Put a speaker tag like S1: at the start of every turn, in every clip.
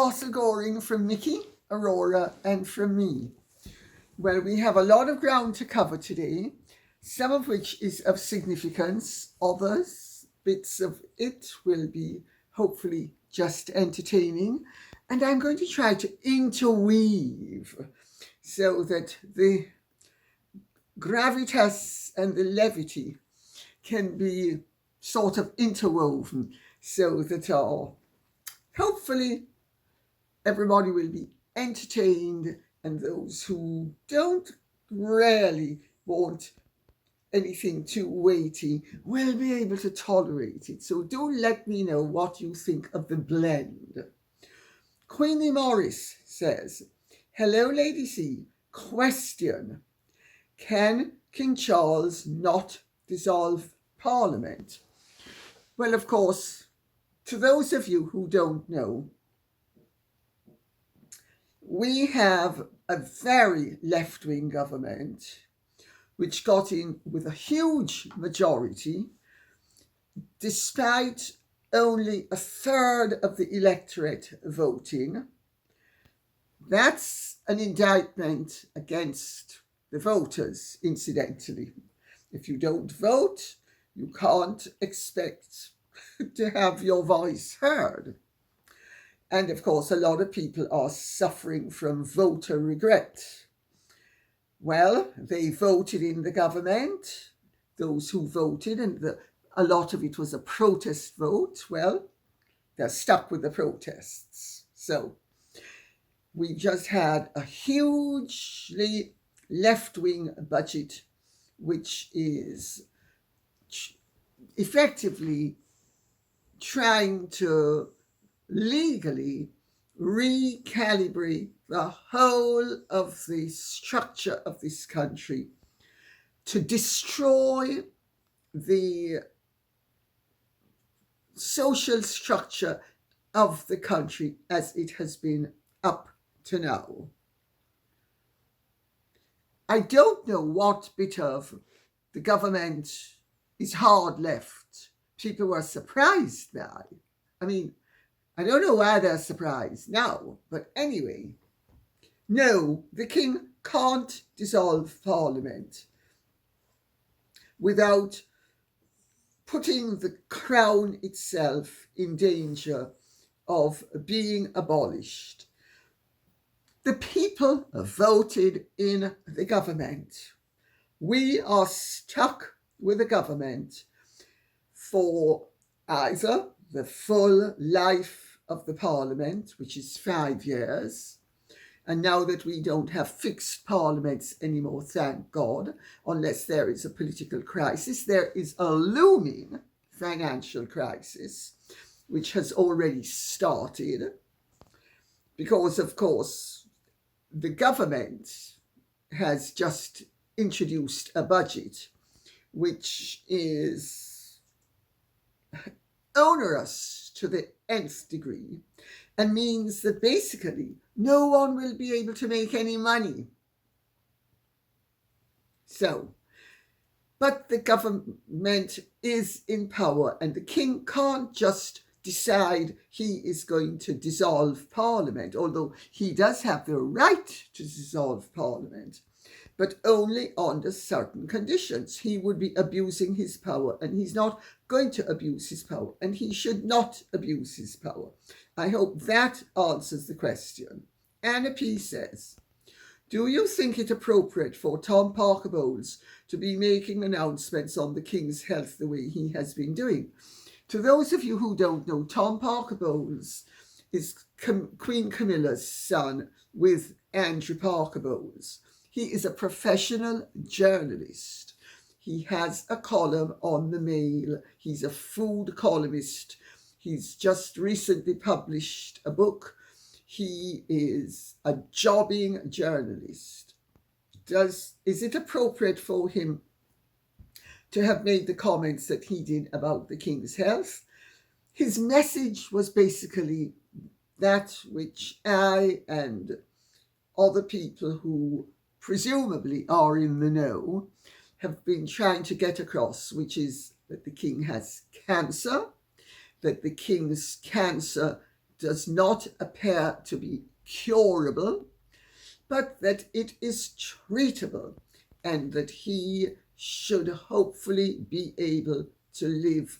S1: Castle Goring from Nikki, Aurora, and from me. Well, we have a lot of ground to cover today, some of which is of significance, others, bits of it will be hopefully just entertaining, and I'm going to try to interweave so that the gravitas and the levity can be sort of interwoven so that hopefully everybody will be entertained, and those who don't really want anything too weighty will be able to tolerate it. So do let me know what you think of the blend. Queenie Morris says, hello, Lady C. Question. Can King Charles not dissolve Parliament? Well, of course, to those of you who don't know, we have a very left-wing government which got in with a huge majority, despite only a third of the electorate voting. That's an indictment against the voters, incidentally. If you don't vote, you can't expect to have your voice heard. And of course, a lot of people are suffering from voter regret. Well, they voted in the government, those who voted, and a lot of it was a protest vote. Well, they're stuck with the protests. So we just had a hugely left-wing budget, which is effectively trying to legally recalibrate the whole of the structure of this country to destroy the social structure of the country as it has been up to now. I don't know what bit of the government is hard left. People were surprised by. I mean, I don't know why they're surprised now, but anyway, no, the king can't dissolve Parliament without putting the crown itself in danger of being abolished. The people voted in the government. We are stuck with the government for either the full life of the Parliament, which is 5 years, and now that we don't have fixed parliaments anymore, thank God, unless there is a political crisis, there is a looming financial crisis, which has already started, because, of course, the government has just introduced a budget which is onerous to the nth degree and means that basically no one will be able to make any money. So, but the government is in power, and the king can't just decide he is going to dissolve Parliament, although he does have the right to dissolve Parliament, but only under certain conditions. He would be abusing his power, and he's not going to abuse his power, and he should not abuse his power. I hope that answers the question. Anna P. says, do you think it appropriate for Tom Parker Bowles to be making announcements on the King's health the way he has been doing? To those of you who don't know, Tom Parker Bowles is Queen Camilla's son with Andrew Parker Bowles. He is a professional journalist. He has a column on the Mail. He's a food columnist. He's just recently published a book. He is a jobbing journalist. Is it appropriate for him to have made the comments that he did about the King's health? His message was basically that which I and other people who presumably are in the know have been trying to get across, which is that the King has cancer, that the King's cancer does not appear to be curable, but that it is treatable, and that he should hopefully be able to live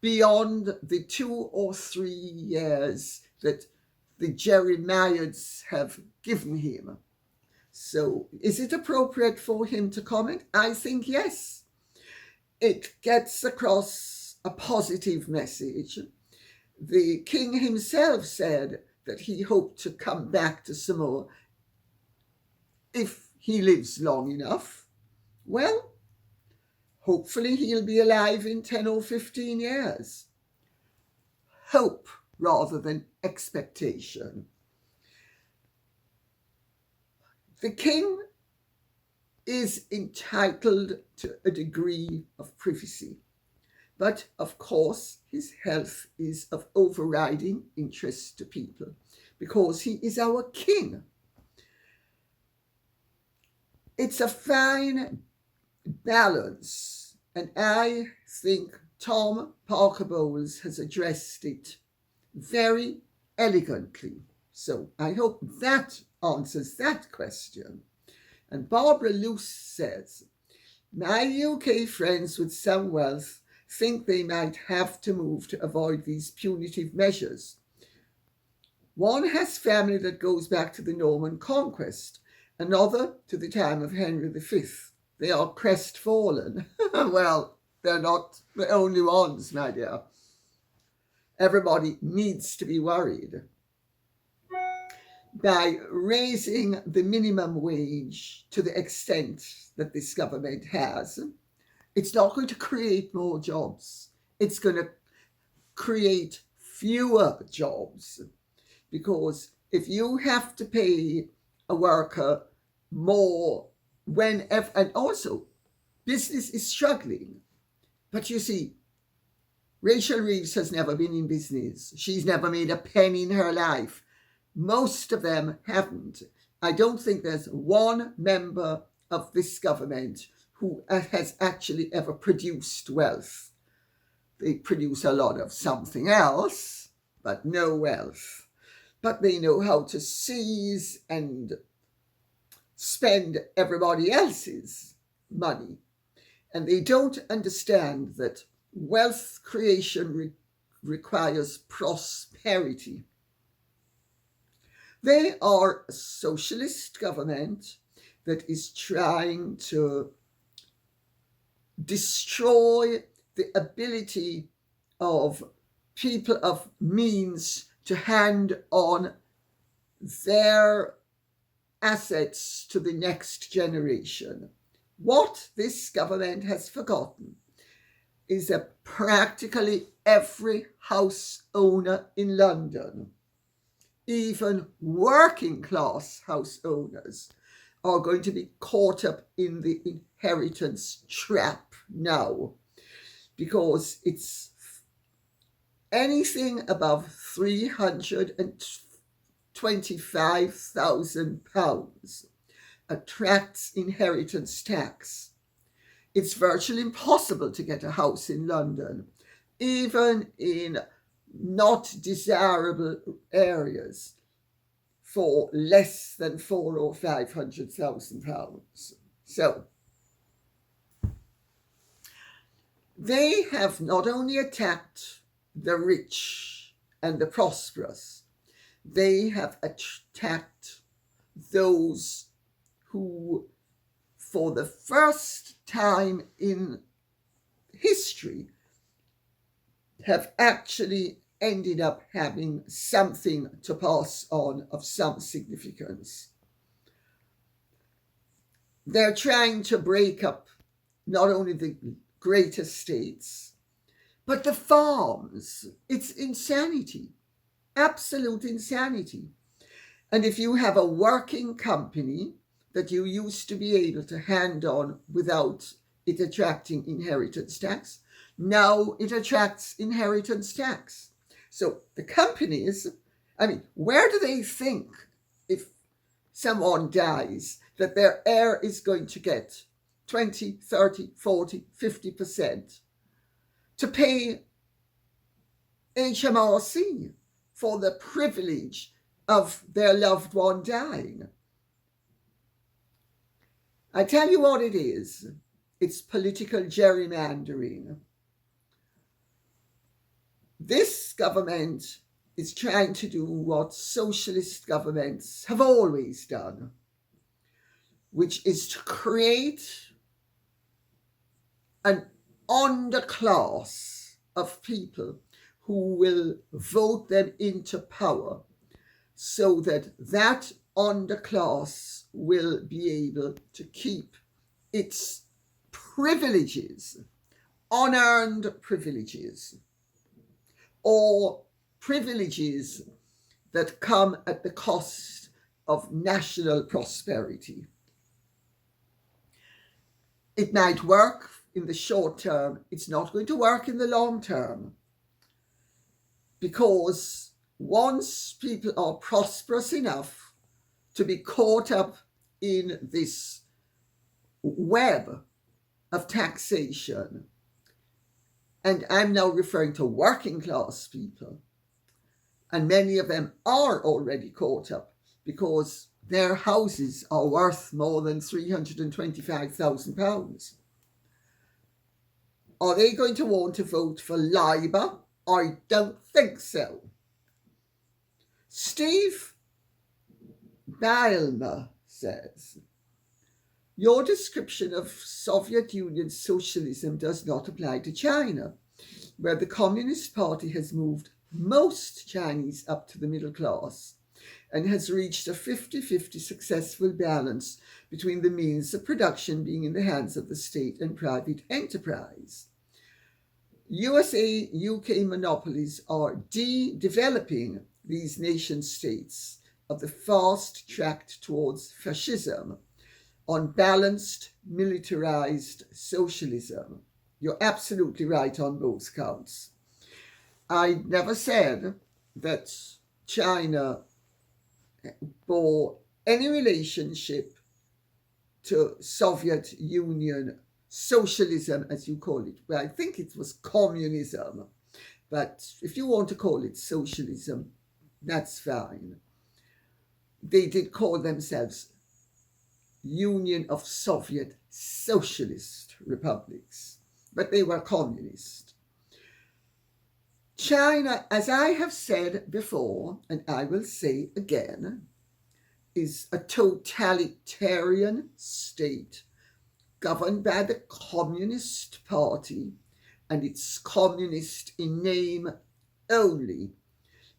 S1: beyond the 2 or 3 years that the Jeremiads have given him. So is it appropriate for him to comment? I think yes. It gets across a positive message. The king himself said that he hoped to come back to Samoa if he lives long enough. Well, hopefully he'll be alive in 10 or 15 years. Hope rather than expectation. The king is entitled to a degree of privacy, but of course his health is of overriding interest to people because he is our king. It's a fine balance, and I think Tom Parker Bowles has addressed it very elegantly. So I hope that answers that question. And Barbara Luce says, my UK friends with some wealth think they might have to move to avoid these punitive measures. One has family that goes back to the Norman conquest, another to the time of Henry V. They are crestfallen. Well, they're not the only ones, my dear. Everybody needs to be worried. By raising the minimum wage to the extent that this government has, it's not going to create more jobs. It's going to create fewer jobs. Because if you have to pay a worker more whenever, and also business is struggling. But you see, Rachel Reeves has never been in business. She's never made a penny in her life. Most of them haven't. I don't think there's one member of this government who has actually ever produced wealth. They produce a lot of something else, but no wealth. But they know how to seize and spend everybody else's money. And they don't understand that wealth creation requires prosperity. They are a socialist government that is trying to destroy the ability of people of means to hand on their assets to the next generation. What this government has forgotten is that practically every house owner in London, even working class house owners, are going to be caught up in the inheritance trap now, because it's anything above £325,000 attracts inheritance tax. It's virtually impossible to get a house in London, even in not desirable areas, for less than £400,000 or £500,000. So they have not only attacked the rich and the prosperous, they have attacked those who, for the first time in history, have actually ended up having something to pass on of some significance. They're trying to break up not only the great estates, but the farms. It's insanity, absolute insanity. And if you have a working company that you used to be able to hand on without it attracting inheritance tax, now it attracts inheritance tax. So the companies, where do they think, if someone dies, that their heir is going to get 20, 30, 40, 50% to pay HMRC? for the privilege of their loved one dying. I tell you what it is. It's political gerrymandering. This government is trying to do what socialist governments have always done, which is to create an underclass of people who will vote them into power, so that that underclass will be able to keep its privileges, unearned privileges, or privileges that come at the cost of national prosperity. It might work in the short term. It's not going to work in the long term, because once people are prosperous enough to be caught up in this web of taxation, and I'm now referring to working class people, and many of them are already caught up because their houses are worth more than £325,000. Are they going to want to vote for Labour? I don't think so. Steve Ballmer says, your description of Soviet Union socialism does not apply to China, where the Communist Party has moved most Chinese up to the middle class and has reached a 50-50 successful balance between the means of production being in the hands of the state and private enterprise. USA, UK monopolies are de-developing these nation-states of the fast track towards fascism, unbalanced, militarized socialism. You're absolutely right on both counts. I never said that China bore any relationship to Soviet Union socialism, as you call it. Well, I think it was communism, but if you want to call it socialism, that's fine. They did call themselves Union of Soviet Socialist Republics, but they were communist. China, as I have said before, and I will say again, is a totalitarian state governed by the Communist Party, and it's communist in name only,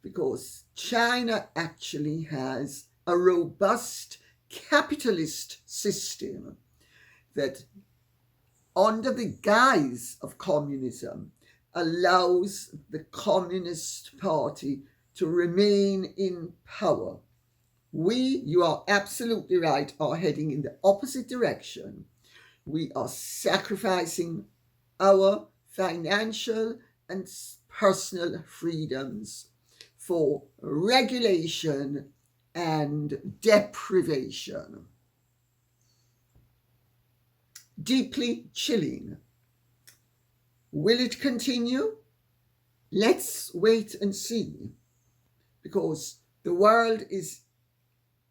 S1: because China actually has a robust capitalist system that, under the guise of communism, allows the Communist Party to remain in power. We, you are absolutely right, are heading in the opposite direction. We are sacrificing our financial and personal freedoms for regulation and deprivation. Deeply chilling. Will it continue? Let's wait and see, because the world is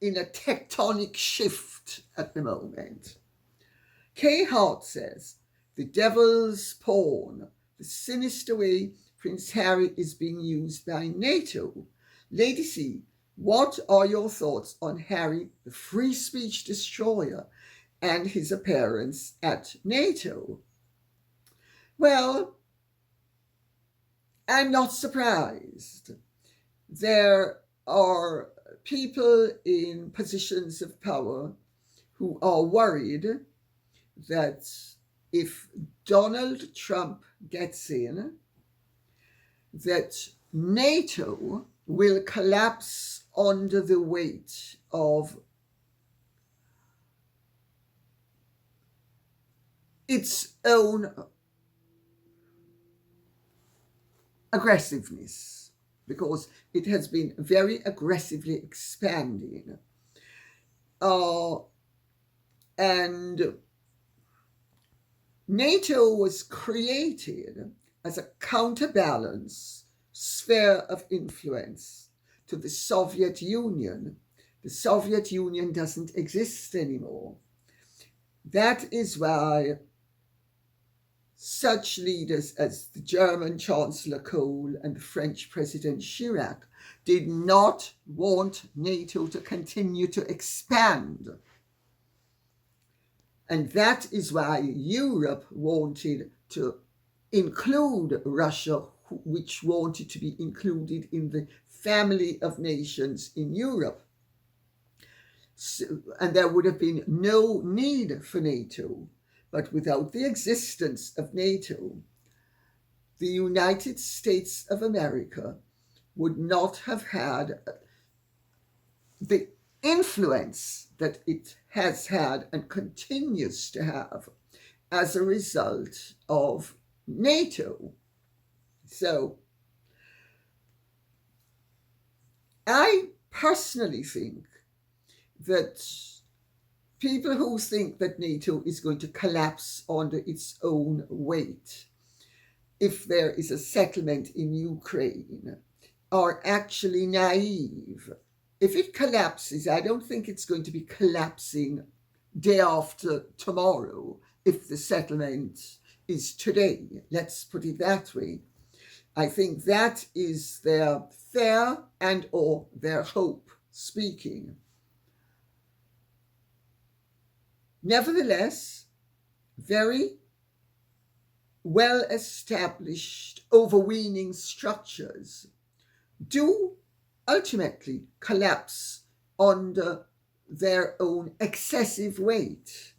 S1: in a tectonic shift at the moment. Kay Hart says, the devil's pawn, the sinister way Prince Harry is being used by NATO. Lady C, what are your thoughts on Harry, the free speech destroyer, and his appearance at NATO? Well, I'm not surprised. There are people in positions of power who are worried that if Donald Trump gets in, that NATO will collapse under the weight of its own aggressiveness, because it has been very aggressively expanding. And NATO was created as a counterbalance sphere of influence to the Soviet Union. The Soviet Union doesn't exist anymore. That is why such leaders as the German Chancellor Kohl and the French President Chirac did not want NATO to continue to expand. And that is why Europe wanted to include Russia, which wanted to be included in the family of nations in Europe. And there would have been no need for NATO. But without the existence of NATO, the United States of America would not have had the influence that it has had and continues to have as a result of NATO. So, I personally think that people who think that NATO is going to collapse under its own weight if there is a settlement in Ukraine are actually naive. If it collapses, I don't think it's going to be collapsing day after tomorrow if the settlement is today. Let's put it that way. I think that is their fear and or their hope speaking. Nevertheless, very well-established overweening structures do ultimately collapse under their own excessive weight,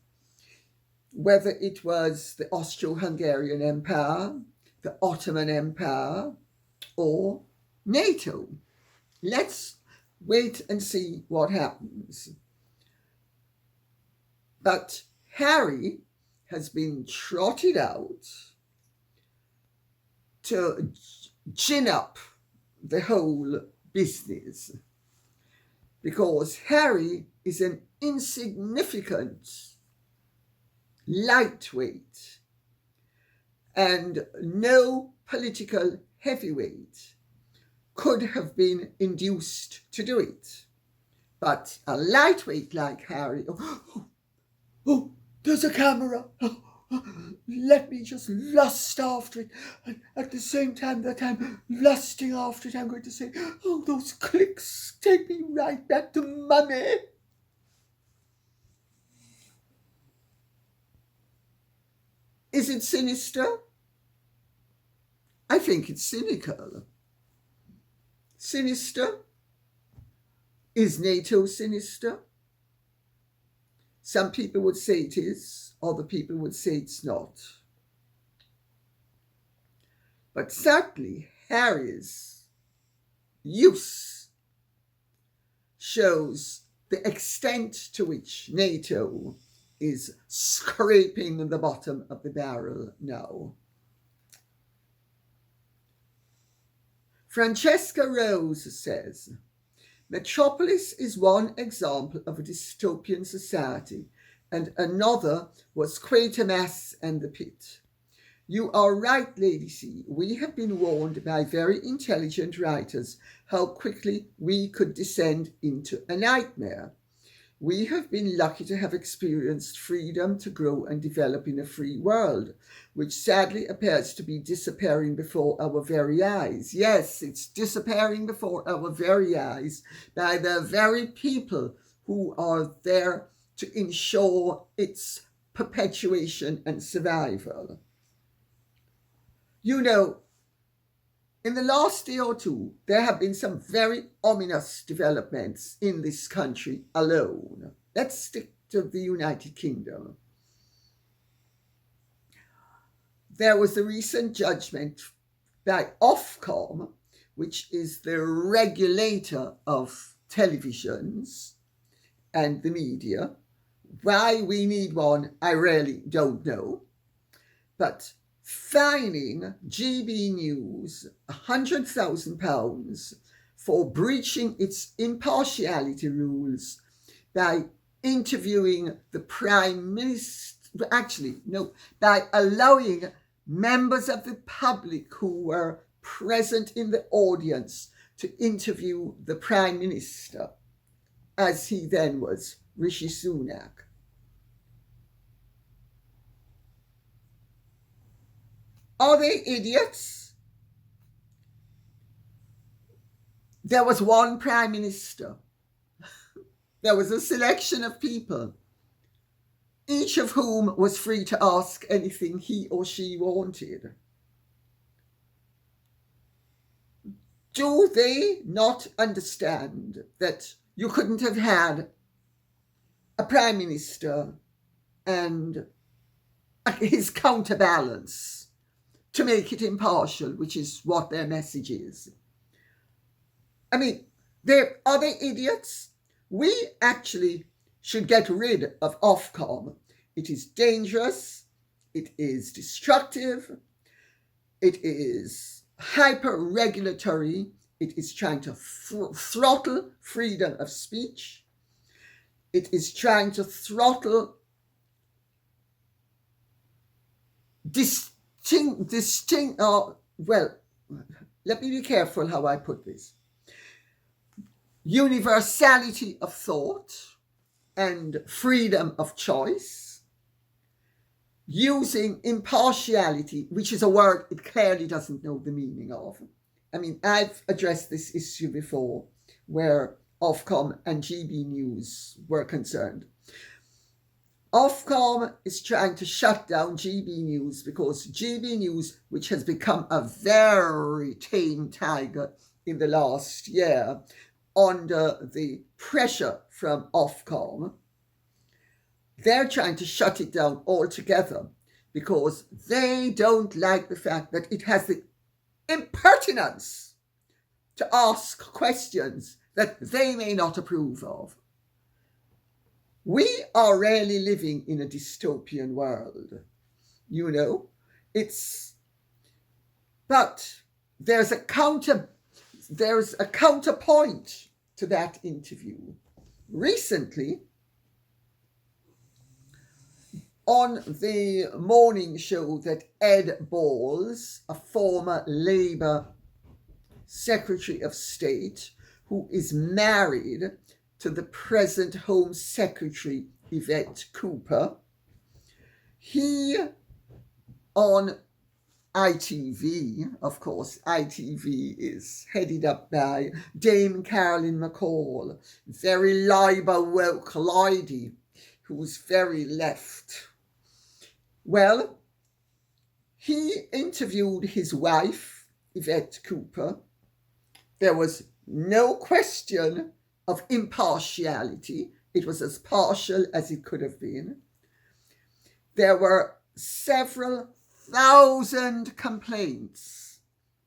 S1: whether it was the Austro-Hungarian Empire, the Ottoman Empire, or NATO. Let's wait and see what happens. But Harry has been trotted out to gin up the whole business because Harry is an insignificant lightweight and no political heavyweight could have been induced to do it. But a lightweight like Harry, oh, there's a camera. Let me just lust after it. And at the same time that I'm lusting after it, I'm going to say, oh, those clicks take me right back to mummy. Is it sinister? I think it's cynical. Sinister? Is NATO sinister? Some people would say it is, other people would say it's not. But certainly Harry's use shows the extent to which NATO is scraping the bottom of the barrel now. Francesca Rose says, Metropolis is one example of a dystopian society, and another was Quatermass and the Pit. You are right, Lady C. We have been warned by very intelligent writers how quickly we could descend into a nightmare. We have been lucky to have experienced freedom to grow and develop in a free world, which sadly appears to be disappearing before our very eyes. Yes, it's disappearing before our very eyes by the very people who are there to ensure its perpetuation and survival. You know, in the last day or two, there have been some very ominous developments in this country alone. Let's stick to the United Kingdom. There was a recent judgment by Ofcom, which is the regulator of televisions and the media. Why we need one, I really don't know. But fining GB News £100,000 for breaching its impartiality rules by interviewing the Prime Minister, by allowing members of the public who were present in the audience to interview the Prime Minister, as he then was, Rishi Sunak. Are they idiots? There was one Prime Minister. There was a selection of people, each of whom was free to ask anything he or she wanted. Do they not understand that you couldn't have had a Prime Minister and his counterbalance to make it impartial, which is what their message is? I mean, are they idiots? We actually should get rid of Ofcom. It is dangerous, it is destructive, it is hyper-regulatory, it is trying to throttle freedom of speech, it is trying to throttle let me be careful how I put this. Universality of thought and freedom of choice, using impartiality, which is a word it clearly doesn't know the meaning of. I mean, I've addressed this issue before where Ofcom and GB News were concerned. Ofcom is trying to shut down GB News because GB News, which has become a very tame tiger in the last year, under the pressure from Ofcom, they're trying to shut it down altogether because they don't like the fact that it has the impertinence to ask questions that they may not approve of. We are really living in a dystopian world, you know. But there's a counterpoint to that interview. Recently, on the morning show that Ed Balls, a former Labour Secretary of State, who is married to the present Home Secretary, Yvette Cooper, he, on ITV, of course, ITV is headed up by Dame Caroline McCall, very Labour woke lady who's very left. Well, he interviewed his wife, Yvette Cooper. There was no question of impartiality. It was as partial as it could have been. There were several thousand complaints.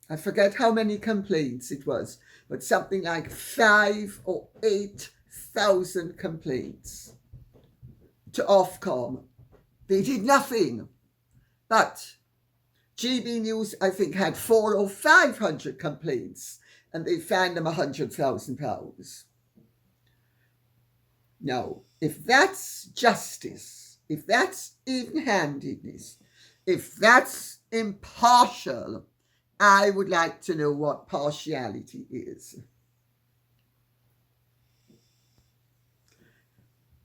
S1: I forget how many complaints it was, but something like 5,000 or 8,000 complaints to Ofcom. They did nothing. But GB News, I think, had 400 or 500 complaints, and they fined them £100,000. Now, if that's justice, if that's even-handedness, if that's impartial, I would like to know what partiality is.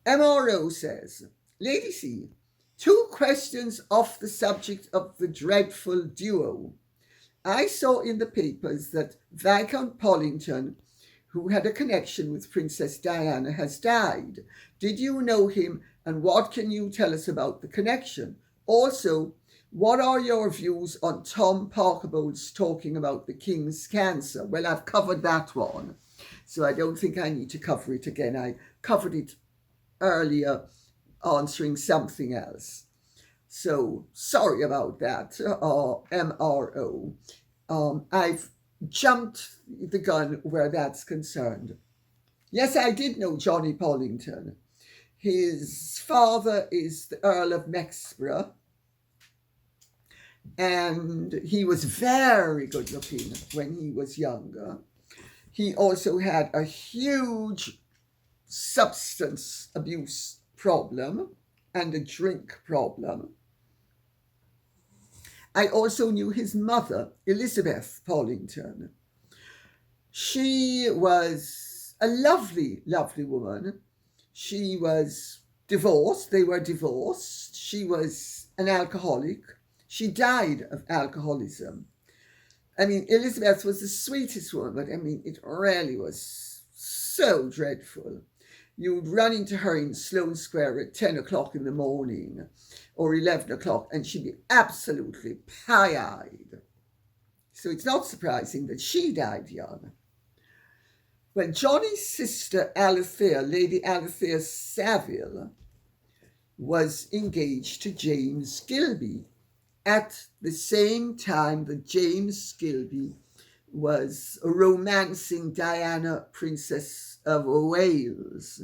S1: MRO says, Lady C, 2 questions off the subject of the dreadful duo. I saw in the papers that Viscount Pollington, who had a connection with Princess Diana, has died. Did you know him, and what can you tell us about the connection? Also, what are your views on Tom Parkerbowles talking about the King's cancer? Well, I've covered that one, so I don't think I need to cover it again. I covered it earlier, answering something else. So, sorry about that, MRO. I've jumped the gun where that's concerned. Yes, I did know Johnny Pollington. His father is the Earl of Mexborough, and he was very good looking when he was younger. He also had a huge substance abuse problem and a drink problem. I also knew his mother, Elizabeth Pollington. She was a lovely, lovely woman. She was divorced. They were divorced. She was an alcoholic. She died of alcoholism. I mean, Elizabeth was the sweetest woman, but I mean, it really was so dreadful. You'd run into her in Sloane Square at 10 o'clock in the morning or 11 o'clock, and she'd be absolutely pie-eyed. So it's not surprising that she died young. Well, Johnny's sister Alethea, Lady Alethea Saville, was engaged to James Gilby at the same time that James Gilby was romancing Diana, Princess of Wales.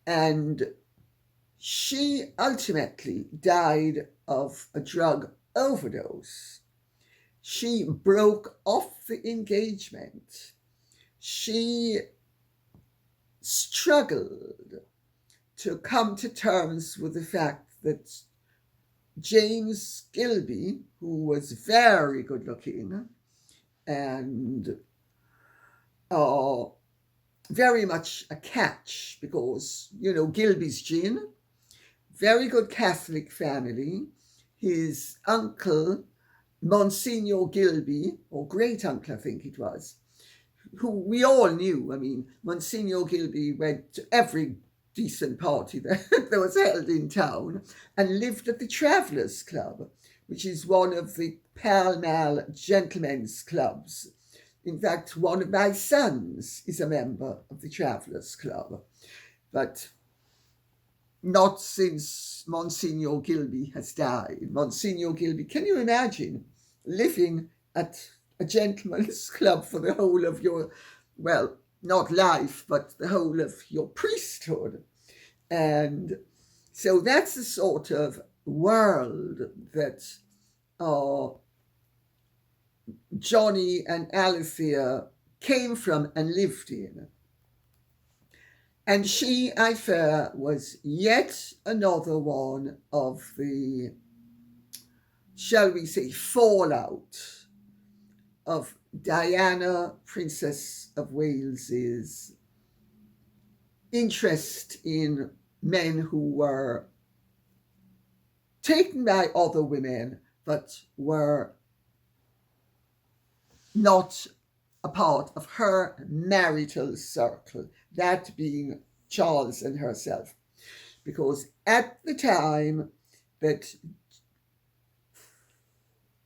S1: And she ultimately died of a drug overdose. She broke off the engagement. She struggled to come to terms with the fact that James Gilby, who was very good looking and very much a catch, because, you know, Gilby's gin, very good Catholic family. His uncle, Monsignor Gilbey, or great uncle I think it was, who we all knew. I mean, Monsignor Gilbey went to every decent party that was held in town and lived at the Travellers' Club, which is one of the Pall Mall gentlemen's clubs. In fact, one of my sons is a member of the Travellers' Club, but not since Monsignor Gilbey has died. Monsignor Gilbey, can you imagine living at a gentleman's club for the whole of your, well, not life, but the whole of your priesthood? And so that's the sort of world that Johnny and Alethea came from and lived in. And she, I fear, was yet another one of the, shall we say, fallout of Diana, Princess of Wales's interest in men who were taken by other women but were not a part of her marital circle, that being Charles and herself. Because at the time that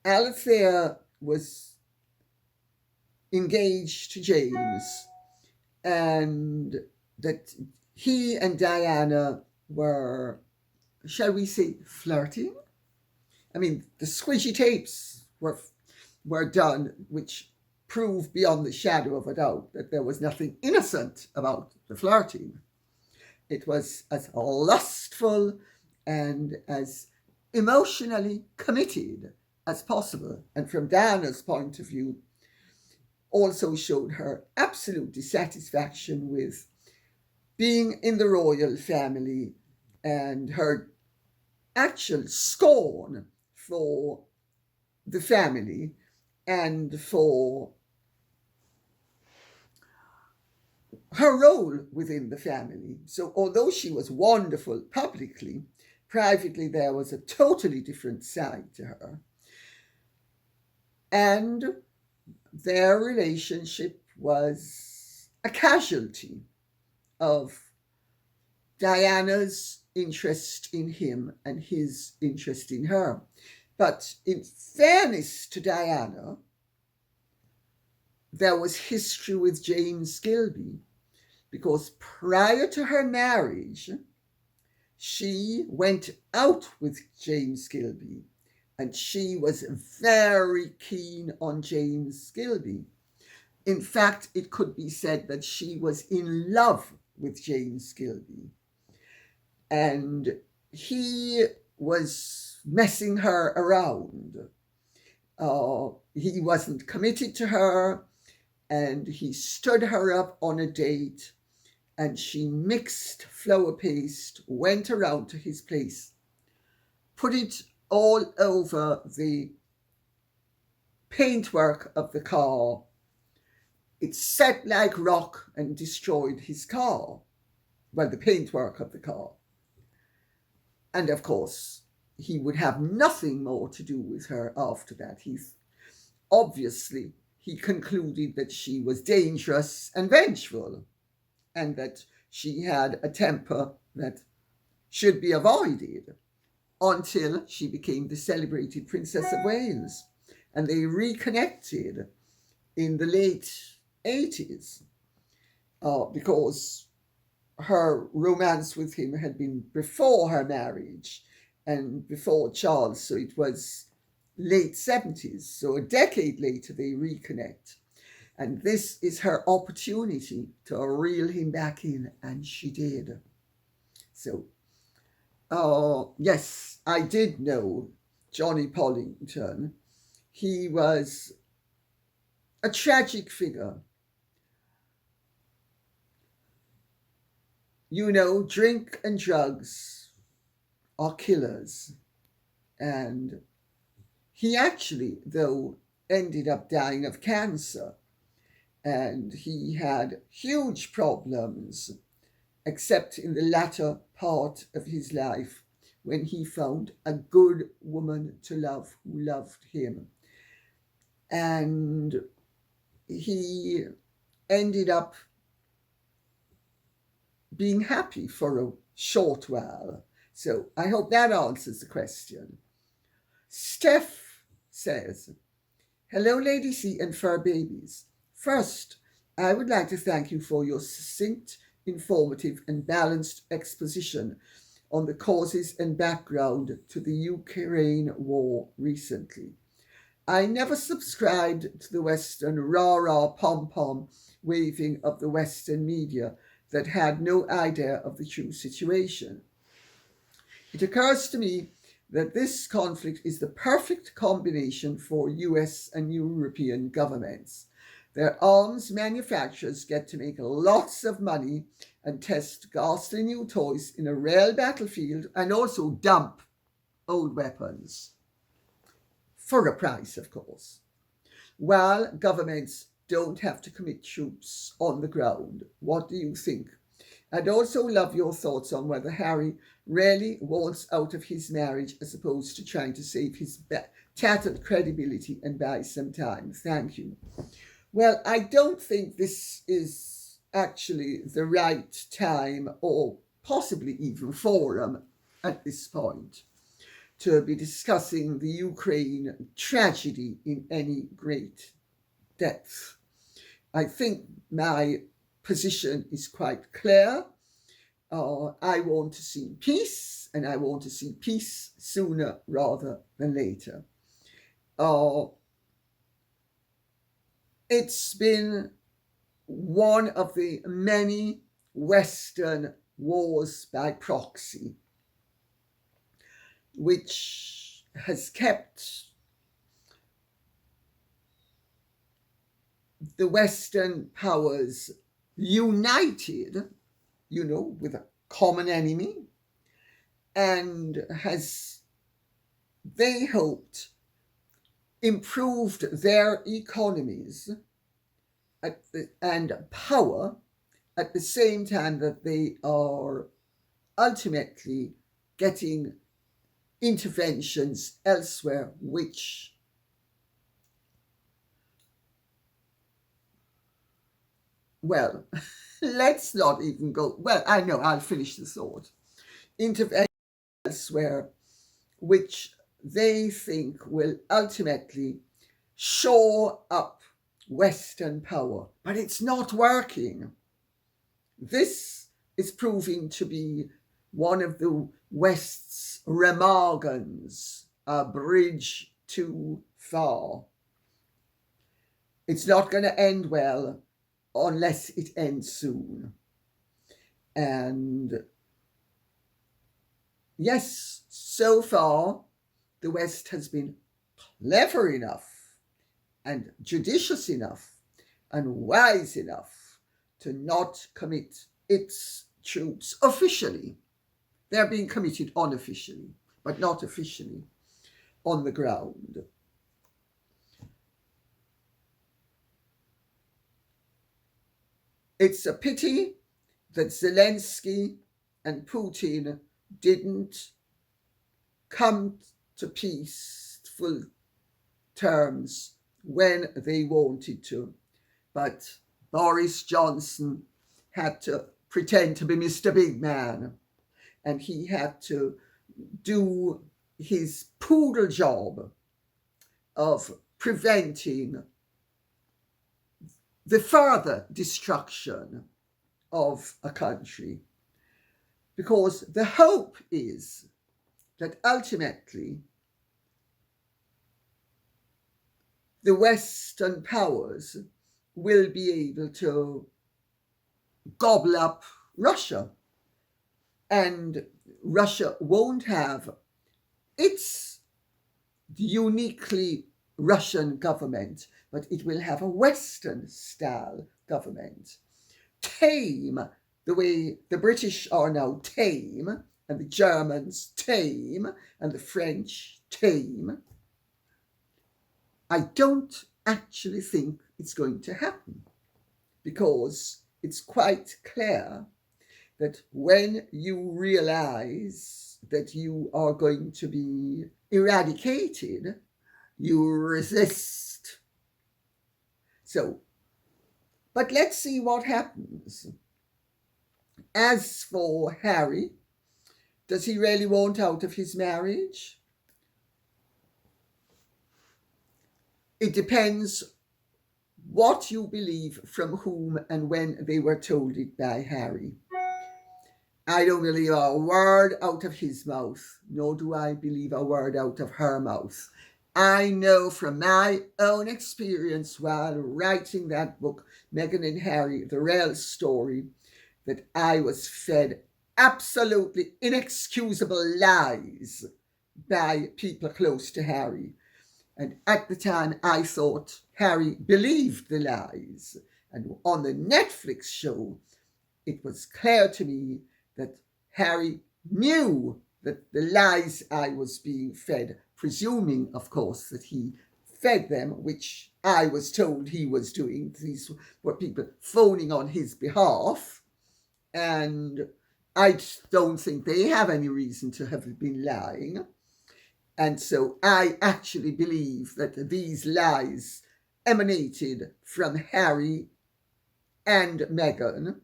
S1: Alethea was engaged to James and that he and Diana were, shall we say, flirting? I mean, the squidgy tapes were done, which prove beyond the shadow of a doubt that there was nothing innocent about the flirting. It was as lustful and as emotionally committed as possible. And from Diana's point of view, also showed her absolute dissatisfaction with being in the royal family and her actual scorn for the family and for her role within the family. So although she was wonderful publicly, privately there was a totally different side to her. And their relationship was a casualty of Diana's interest in him and his interest in her. But in fairness to Diana, there was history with James Gilby, because prior to her marriage, she went out with James Gilby, and she was very keen on James Gilby. In fact, it could be said that she was in love with James Gilby. And he was messing her around. He wasn't committed to her, and he stood her up on a date, and she mixed flour paste, went around to his place, put it all over the paintwork of the car. It set like rock and destroyed his car. Well, the paintwork of the car. And of course, he would have nothing more to do with her after that. He concluded that she was dangerous and vengeful, and that she had a temper that should be avoided, until she became the celebrated Princess of Wales. And they reconnected in the late 80s because her romance with him had been before her marriage and before Charles, so it was late 70s. So a decade later, they reconnect. And this is her opportunity to reel him back in, and she did. So, yes, I did know Johnny Pollington. He was a tragic figure. You know, drink and drugs are killers. And he actually, though, ended up dying of cancer. And he had huge problems, except in the latter part of his life, when he found a good woman to love who loved him. And he ended up being happy for a short while. So I hope that answers the question. Steph says, hello, Lady C and fur babies. First, I would like to thank you for your succinct, informative and balanced exposition on the causes and background to the Ukraine war recently. I never subscribed to the Western rah-rah pom-pom waving of the Western media that had no idea of the true situation. It occurs to me that this conflict is the perfect combination for US and European governments. Their arms manufacturers get to make lots of money and test ghastly new toys in a real battlefield and also dump old weapons. For a price, of course. While governments don't have to commit troops on the ground. What do you think? I'd also love your thoughts on whether Harry really wants out of his marriage as opposed to trying to save his tattered credibility and buy some time. Thank you. Well, I don't think this is actually the right time or possibly even forum at this point to be discussing the Ukraine tragedy in any great depth. I think my position is quite clear. I want to see peace, and I want to see peace sooner rather than later. It's been one of the many Western wars by proxy, which has kept the Western powers united, with a common enemy, and has, they hoped, improved their economies and power at the same time that they are ultimately getting interventions elsewhere, which let's not even go. Well, I know, I'll finish the thought. Interventions elsewhere, which they think will ultimately shore up Western power. But it's not working. This is proving to be one of the West's remargans, a bridge too far. It's not going to end well unless it ends soon. And yes, so far, the West has been clever enough and judicious enough and wise enough to not commit its troops officially. They're being committed unofficially, but not officially. on the ground. It's a pity that Zelensky and Putin didn't come to peaceful terms when they wanted to. But Boris Johnson had to pretend to be Mr. Big Man, and he had to do his poodle job of preventing the further destruction of a country. Because the hope is that ultimately the Western powers will be able to gobble up Russia, and Russia won't have its uniquely Russian government, but it will have a Western style government, tame the way the British are now tame, and the Germans tame, and the French tame. I don't actually think it's going to happen, because it's quite clear that when you realize that you are going to be eradicated, you resist. So, but let's see what happens. As for Harry, does he really want out of his marriage? It depends what you believe from whom and when they were told it by Harry. I don't believe a word out of his mouth, nor do I believe a word out of her mouth. I know from my own experience while writing that book, Meghan and Harry, The Real Story, that I was fed absolutely inexcusable lies by people close to Harry. And at the time, I thought Harry believed the lies. And on the Netflix show, it was clear to me that Harry knew that the lies I was being fed, presuming, of course, that he fed them, which I was told he was doing. These were people phoning on his behalf. And I don't think they have any reason to have been lying. And so I actually believe that these lies emanated from Harry and Meghan.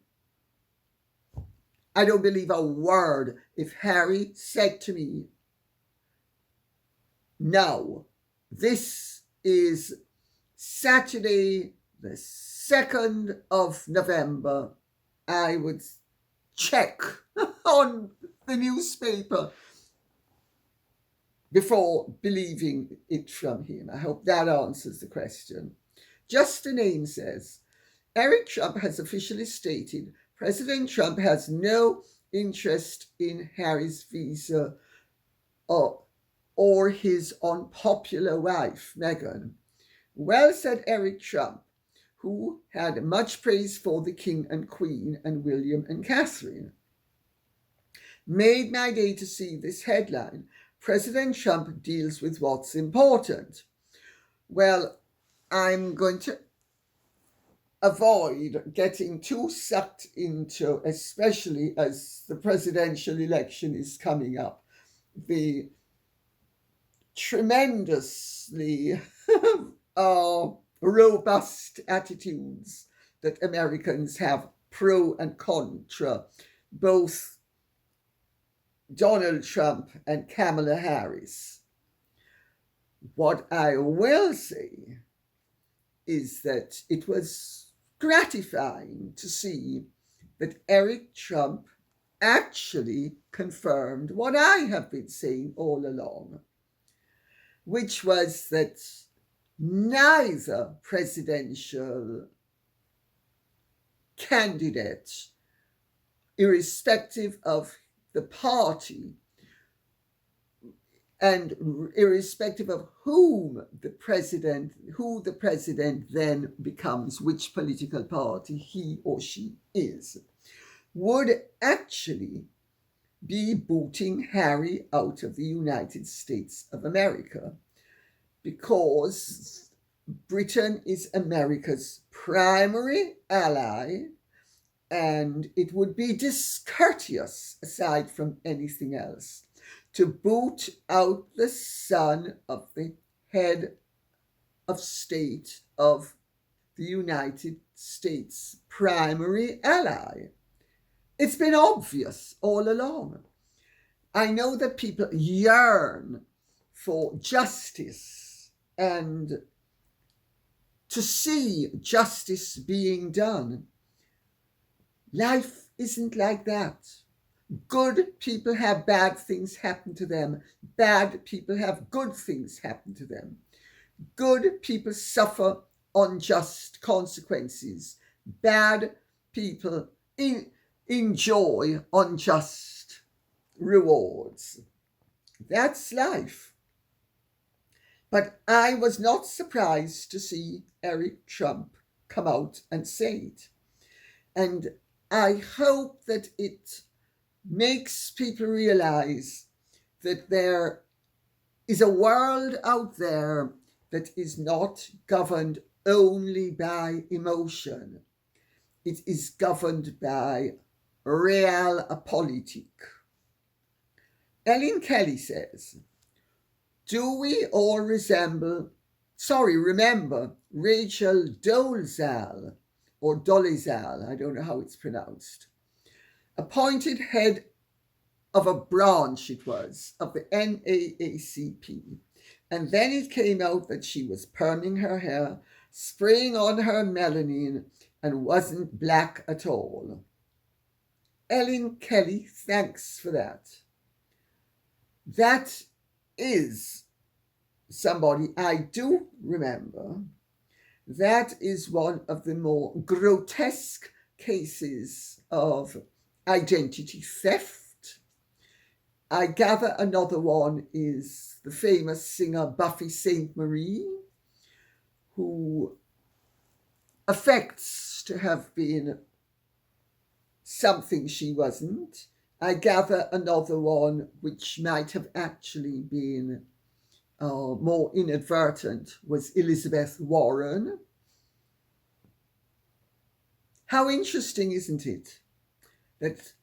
S1: I don't believe a word. If Harry said to me, "No, this is Saturday, the 2nd of November," I would check on the newspaper before believing it from him. I hope that answers the question. Just a Name says, Eric Trump has officially stated President Trump has no interest in Harry's visa or his unpopular wife, Meghan. Well said, Eric Trump, who had much praise for the King and Queen and William and Catherine. Made my day to see this headline. President Trump deals with what's important. Well, I'm going to avoid getting too sucked into, especially as the presidential election is coming up, the tremendously robust attitudes that Americans have pro and contra both Donald Trump and Kamala Harris. What I will say is that it was gratifying to see that Eric Trump actually confirmed what I have been saying all along, which was that neither presidential candidate, irrespective of the party and irrespective of who the president then becomes, which political party he or she is, would actually be booting Harry out of the United States of America, because Britain is America's primary ally, and it would be discourteous, aside from anything else, to boot out the son of the head of state of the United States' primary ally. It's been obvious all along. I know that people yearn for justice and to see justice being done. Life isn't like that. Good people have bad things happen to them. Bad people have good things happen to them. Good people suffer unjust consequences. Bad people enjoy unjust rewards. That's life. But I was not surprised to see Eric Trump come out and say it. And I hope that it makes people realize that there is a world out there that is not governed only by emotion. It is governed by realpolitik. Ellen Kelly says, do we all remember Rachel Dolezal, or Dolezal, I don't know how it's pronounced, appointed head of a branch, it was, of the NAACP. And then it came out that she was perming her hair, spraying on her melanin, and wasn't black at all. Ellen Kelly, thanks for that. That is somebody I do remember. That is one of the more grotesque cases of identity theft. I gather another one is the famous singer Buffy St.Marie, who affects to have been something she wasn't. I gather another one which might have actually been more inadvertent was Elizabeth Warren. How interesting, isn't it, that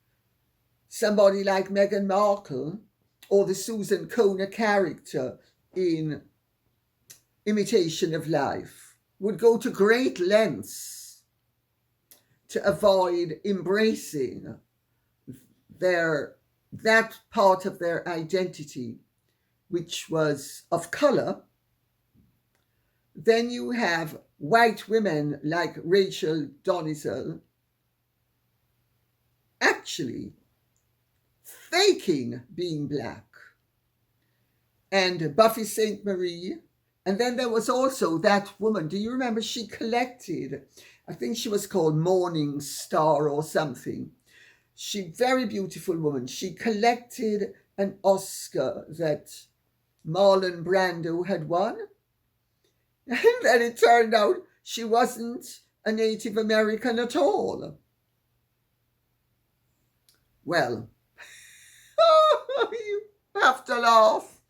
S1: somebody like Meghan Markle or the Susan Kona character in Imitation of Life would go to great lengths to avoid embracing that part of their identity which was of colour. Then you have white women like Rachel Dolezal actually faking being black, and Buffy St.Marie. And then there was also that woman, do you remember, she collected, I think she was called Morning Star or something. She, very beautiful woman, she collected an Oscar that Marlon Brando had won. And then it turned out she wasn't a Native American at all. Well, you have to laugh.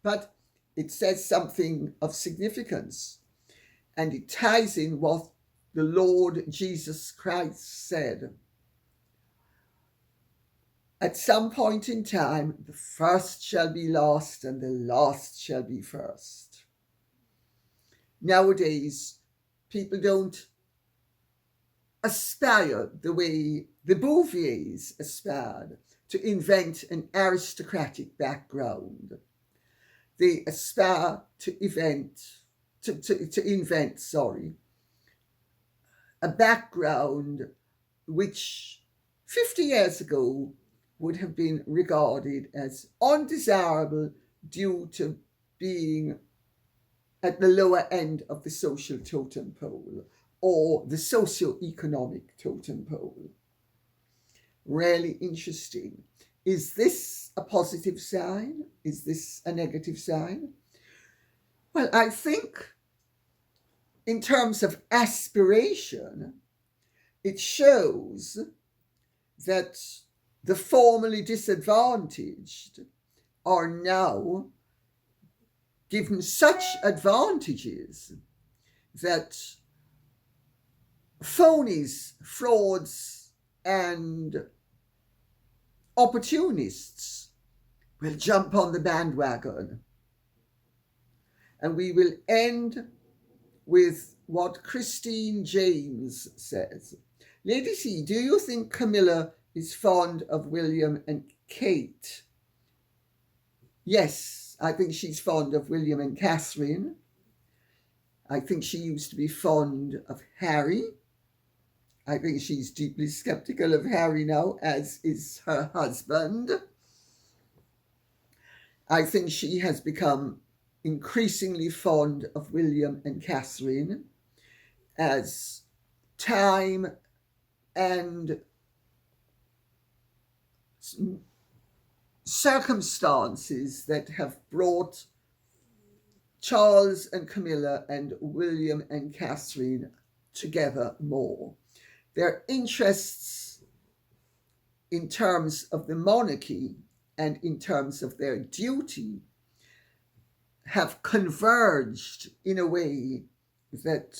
S1: But it says something of significance. And it ties in what the Lord Jesus Christ said. At some point in time, the first shall be last and the last shall be first. Nowadays, people don't aspire the way the Bouviers aspired to invent an aristocratic background. They aspire to invent a background which 50 years ago would have been regarded as undesirable due to being at the lower end of the social totem pole or the socio-economic totem pole. Really interesting. Is this a positive sign? Is this a negative sign? Well, I think in terms of aspiration, it shows that the formerly disadvantaged are now given such advantages that phonies, frauds, and opportunists will jump on the bandwagon. And we will end with what Christine James says. Lady C, do you think Camilla is fond of William and Kate? Yes, I think she's fond of William and Catherine. I think she used to be fond of Harry. I think she's deeply skeptical of Harry now, as is her husband. I think she has become increasingly fond of William and Catherine as time and circumstances that have brought Charles and Camilla and William and Catherine together more. Their interests in terms of the monarchy and in terms of their duty have converged in a way that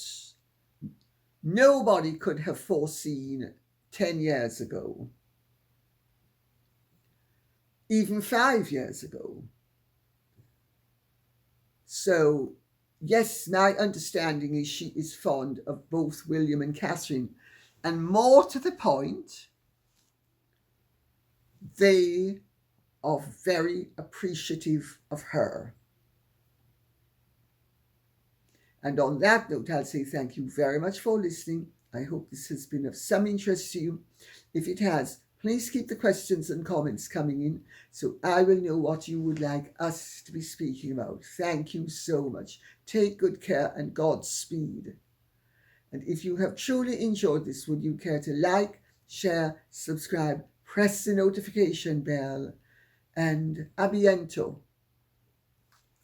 S1: nobody could have foreseen 10 years ago, even 5 years ago. So, yes, my understanding is she is fond of both William and Catherine, and more to the point, they are very appreciative of her. And on that note, I'll say thank you very much for listening. I hope this has been of some interest to you. If it has, please keep the questions and comments coming in so I will know what you would like us to be speaking about. Thank you so much. Take good care and Godspeed. And if you have truly enjoyed this, would you care to like, share, subscribe, press the notification bell, and a bientôt.